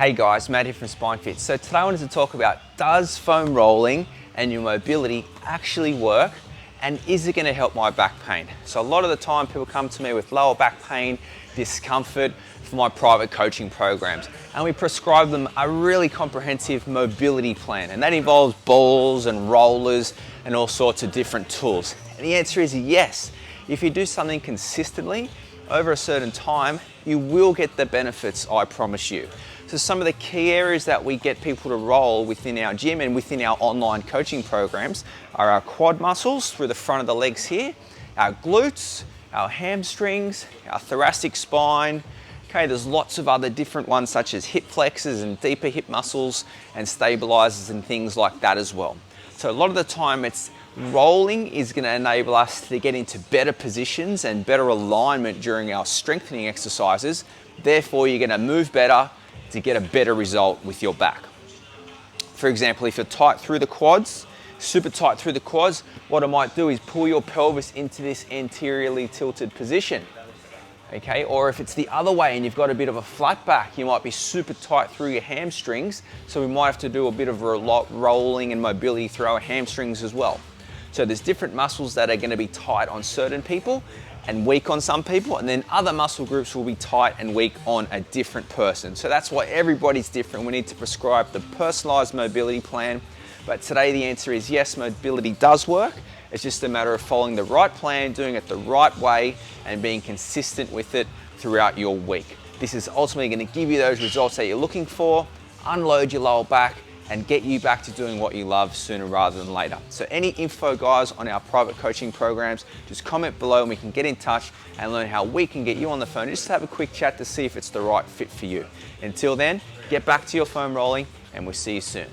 Hey guys, Matt here from Spinefit. So today I wanted to talk about, does foam rolling and your mobility actually work, and is it going to help my back pain? So a lot of the time people come to me with lower back pain, discomfort for my private coaching programs, and we prescribe them a really comprehensive mobility plan, and that involves balls and rollers and all sorts of different tools. And the answer is yes. If you do something consistently over a certain time, you will get the benefits, I promise you. So some of the key areas that we get people to roll within our gym and within our online coaching programs are our quad muscles through the front of the legs here, our glutes, our hamstrings, our thoracic spine. Okay, there's lots of other different ones such as hip flexors and deeper hip muscles and stabilizers and things like that as well. So a lot of the time rolling is going to enable us to get into better positions and better alignment during our strengthening exercises. Therefore, you're going to move better to get a better result with your back. For example, if you're tight through the quads, super tight through the quads, what I might do is pull your pelvis into this anteriorly tilted position. Okay, or if it's the other way and you've got a bit of a flat back, you might be super tight through your hamstrings, so we might have to do a bit of rolling and mobility through our hamstrings as well. So there's different muscles that are going to be tight on certain people and weak on some people, and then other muscle groups will be tight and weak on a different person. So that's why everybody's different. We need to prescribe the personalized mobility plan. But today the answer is yes, mobility does work. It's just a matter of following the right plan, doing it the right way, and being consistent with it throughout your week. This is ultimately going to give you those results that you're looking for, unload your lower back, and get you back to doing what you love sooner rather than later. So any info, guys, on our private coaching programs, just comment below and we can get in touch and learn how we can get you on the phone, just to have a quick chat to see if it's the right fit for you. Until then, get back to your foam rolling and we'll see you soon.